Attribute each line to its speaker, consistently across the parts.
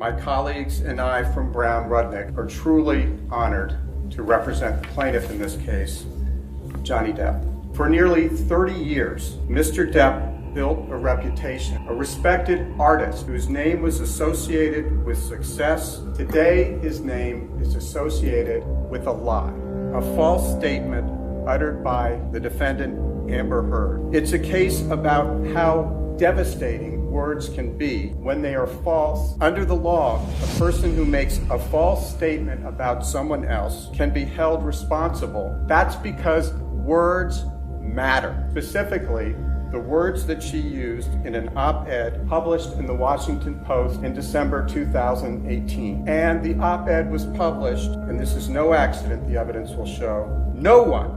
Speaker 1: My colleagues and I from Brown Rudnick are truly honored to represent the plaintiff in this case, Johnny Depp. For nearly 30 years, Mr. Depp built a reputation, a respected artist whose name was associated with success. Today, his name is associated with a lie, a false statement uttered by the defendant, Amber Heard. It's a case about how devastating words can be when they are false. Under the law, a person who makes a false statement about someone else can be held responsible. That's because words matter. Specifically, the words that she used in an op-ed published in the Washington Post in December 2018. And the op-ed was published, and this is no accident, the evidence will show. No one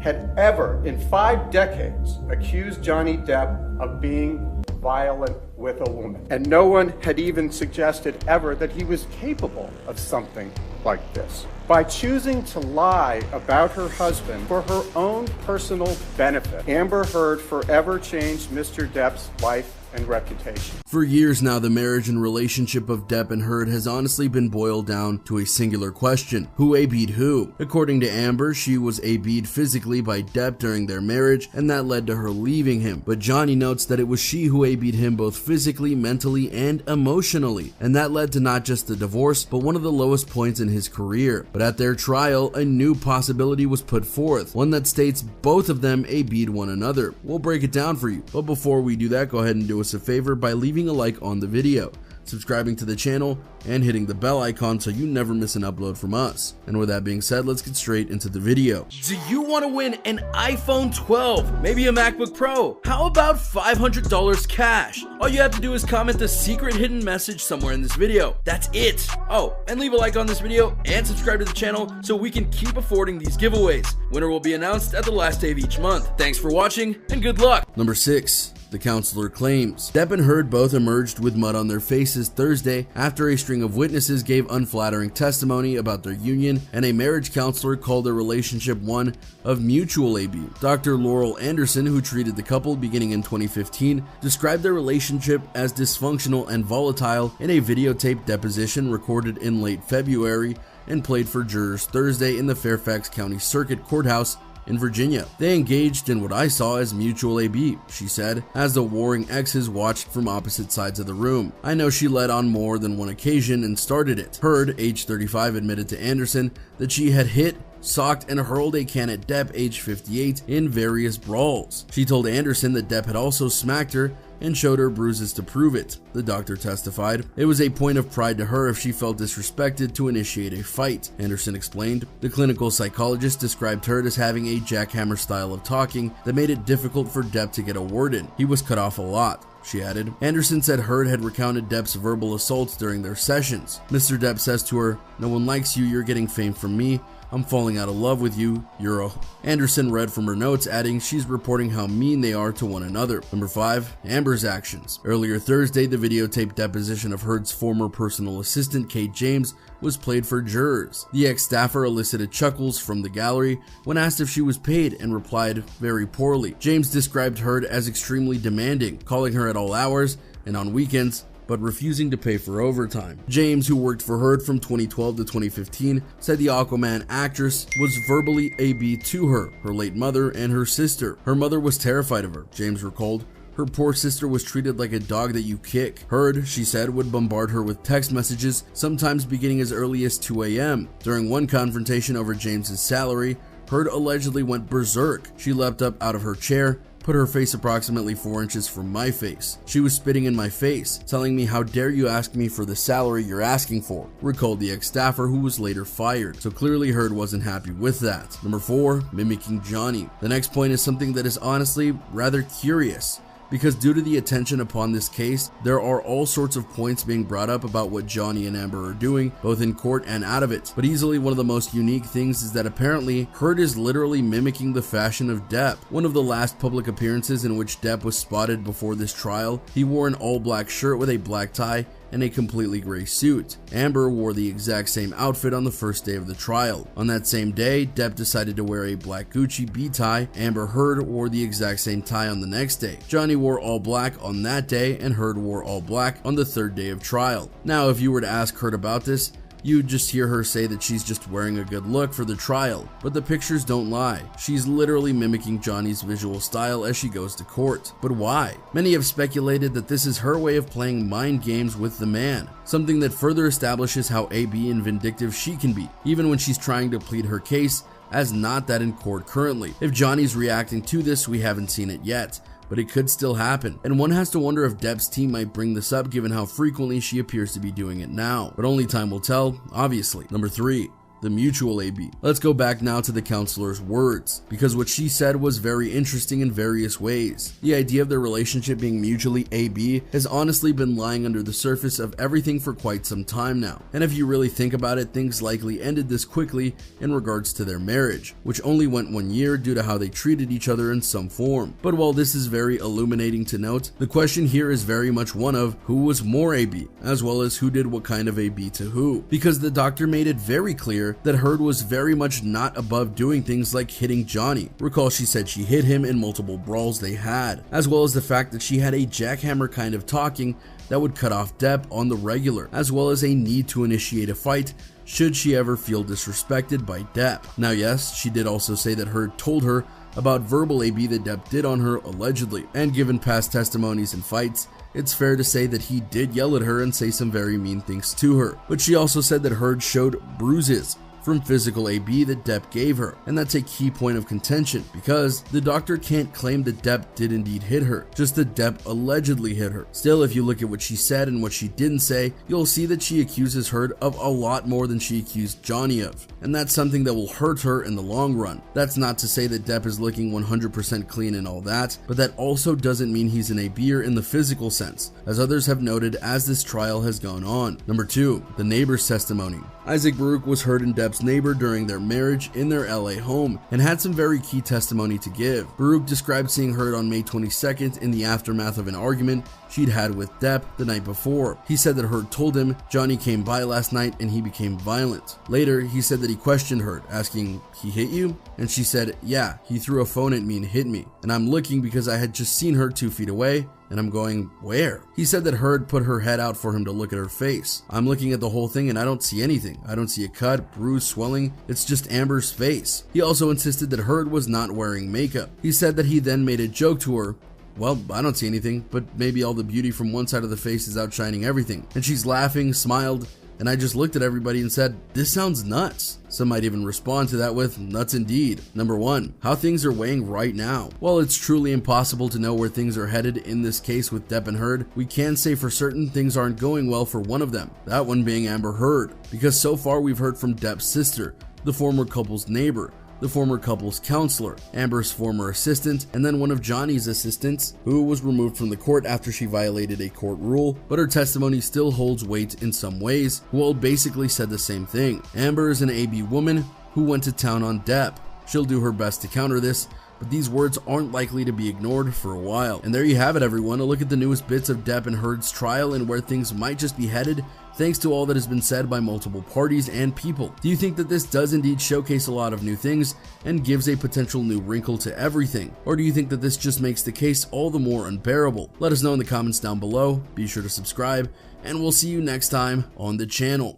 Speaker 1: had ever, in 5 decades, accused Johnny Depp of being violent with a woman. And no one had even suggested ever that he was capable of something like this. By choosing to lie about her husband for her own personal benefit, Amber Heard forever changed Mr. Depp's life and reputation.
Speaker 2: For years now, the marriage and relationship of Depp and Heard has honestly been boiled down to a singular question: who AB'd who? According to Amber, she was AB'd physically by Depp during their marriage, and that led to her leaving him. But Johnny notes that it was she who AB'd him both physically, mentally, and emotionally, and that led to not just the divorce, but one of the lowest points in his career. But at their trial, a new possibility was put forth, one that states both of them AB'd one another. We'll break it down for you, but before we do that, go ahead and do us a favor by leaving a like on the video, subscribing to the channel, and hitting the bell icon so you never miss an upload from us. And with that being said, let's get straight into the video. Do you want to win an iPhone 12, maybe a MacBook Pro? How about $500 cash? All you have to do is comment the secret hidden message somewhere in this video. That's it. Oh, and leave a like on this video and subscribe to the channel so we can keep affording these giveaways. Winner will be announced at the last day of each month. Thanks for watching and good luck. Number 6. The counselor claims. Depp and Heard both emerged with mud on their faces Thursday after a string of witnesses gave unflattering testimony about their union, and a marriage counselor called their relationship one of mutual AB. Dr. Laurel Anderson, who treated the couple beginning in 2015, described their relationship as dysfunctional and volatile in a videotaped deposition recorded in late February and played for jurors Thursday in the Fairfax County Circuit Courthouse in Virginia. They engaged in what I saw as mutual AB, she said, as the warring exes watched from opposite sides of the room. I know she led on more than one occasion and started it. Heard, age 35, admitted to Anderson that she had hit, socked, and hurled a can at Depp, age 58, in various brawls. She told Anderson that Depp had also smacked her and showed her bruises to prove it. The doctor testified. It was a point of pride to her if she felt disrespected to initiate a fight, Anderson explained. The clinical psychologist described Heard as having a jackhammer style of talking that made it difficult for Depp to get a word in. He was cut off a lot, she added. Anderson said Heard had recounted Depp's verbal assaults during their sessions. Mr. Depp says to her, "No one likes you, you're getting fame from me. I'm falling out of love with you, you're a..." Anderson read from her notes, adding she's reporting how mean they are to one another. Number 5. Amber's actions. Earlier Thursday, the videotaped deposition of Heard's former personal assistant, Kate James, was played for jurors. The ex-staffer elicited chuckles from the gallery when asked if she was paid and replied very poorly. James described Heard as extremely demanding, calling her at all hours and on weekends, but refusing to pay for overtime. James, who worked for Heard from 2012 to 2015, said the Aquaman actress was verbally AB to her late mother, and her sister. Her mother was terrified of her, James recalled. Her poor sister was treated like a dog that you kick. Heard, she said, would bombard her with text messages, sometimes beginning as early as 2 a.m. During one confrontation over James's salary, Heard allegedly went berserk. She leapt up out of her chair, put her face approximately 4 inches from my face. She was spitting in my face, telling me, "How dare you ask me for the salary you're asking for," recalled the ex-staffer, who was later fired. So clearly Heard wasn't happy with that. Number 4, mimicking Johnny. The next point is something that is honestly rather curious, because due to the attention upon this case, there are all sorts of points being brought up about what Johnny and Amber are doing, both in court and out of it. But easily one of the most unique things is that apparently Heard is literally mimicking the fashion of Depp. One of the last public appearances in which Depp was spotted before this trial, he wore an all-black shirt with a black tie and a completely gray suit. Amber wore the exact same outfit on the first day of the trial. On that same day, Depp decided to wear a black Gucci B tie. Amber Heard wore the exact same tie on the next day. Johnny wore all black on that day, and Heard wore all black on the third day of trial. Now, if you were to ask Heard about this, you'd just hear her say that she's just wearing a good look for the trial, but the pictures don't lie. She's literally mimicking Johnny's visual style as she goes to court. But why? Many have speculated that this is her way of playing mind games with the man, something that further establishes how AB and vindictive she can be, even when she's trying to plead her case as not that in court currently. If Johnny's reacting to this, we haven't seen it yet, but it could still happen, and one has to wonder if Depp's team might bring this up given how frequently she appears to be doing it now. But only time will tell, obviously. Number 3. The mutual AB. Let's go back now to the counselor's words, because what she said was very interesting in various ways. The idea of their relationship being mutually AB has honestly been lying under the surface of everything for quite some time now, and if you really think about it, things likely ended this quickly in regards to their marriage, which only went 1 year due to how they treated each other in some form. But while this is very illuminating to note, the question here is very much one of who was more AB, as well as who did what kind of AB to who, because the doctor made it very clear that Heard was very much not above doing things like hitting Johnny. Recall she said she hit him in multiple brawls they had, as well as the fact that she had a jackhammer kind of talking that would cut off Depp on the regular, as well as a need to initiate a fight should she ever feel disrespected by Depp. Now yes, she did also say that Heard told her about verbal AB that Depp did on her allegedly, and given past testimonies and fights, it's fair to say that he did yell at her and say some very mean things to her. But she also said that Heard showed bruises from physical AB that Depp gave her, and that's a key point of contention because the doctor can't claim that Depp did indeed hit her, just that Depp allegedly hit her. Still, if you look at what she said and what she didn't say, you'll see that she accuses Heard of a lot more than she accused Johnny of, and that's something that will hurt her in the long run. That's not to say that Depp is looking 100% clean and all that, but that also doesn't mean he's an ABer in the physical sense, as others have noted as this trial has gone on. Number 2, the neighbor's testimony. Isaac Baruch was Heard and Depp's neighbor during their marriage in their LA home and had some very key testimony to give. Baruch described seeing Heard on May 22nd in the aftermath of an argument she'd had with Depp the night before. He said that Heard told him Johnny came by last night and he became violent. Later, he said that he questioned Heard, asking, "He hit you?" And she said, "Yeah, he threw a phone at me and hit me. And I'm looking because I had just seen her 2 feet away. And I'm going, where?" He said that Heard put her head out for him to look at her face. "I'm looking at the whole thing and I don't see anything. I don't see a cut, bruise, swelling. It's just Amber's face." He also insisted that Heard was not wearing makeup. He said that he then made a joke to her, "Well, I don't see anything, but maybe all the beauty from one side of the face is outshining everything." And she's laughing, smiled, and I just looked at everybody and said, "This sounds nuts." Some might even respond to that with, "Nuts indeed." Number 1, how things are weighing right now. While it's truly impossible to know where things are headed in this case with Depp and Heard, we can say for certain things aren't going well for one of them, that one being Amber Heard, because so far we've heard from Depp's sister, the former couple's neighbor, the former couple's counselor, Amber's former assistant, and then one of Johnny's assistants, who was removed from the court after she violated a court rule, but her testimony still holds weight in some ways, who all basically said the same thing. Amber is an AB woman who went to town on Depp. She'll do her best to counter this, but these words aren't likely to be ignored for a while. And there you have it, everyone, a look at the newest bits of Depp and Heard's trial and where things might just be headed thanks to all that has been said by multiple parties and people. Do you think that this does indeed showcase a lot of new things and gives a potential new wrinkle to everything? Or do you think that this just makes the case all the more unbearable? Let us know in the comments down below, be sure to subscribe, and we'll see you next time on the channel.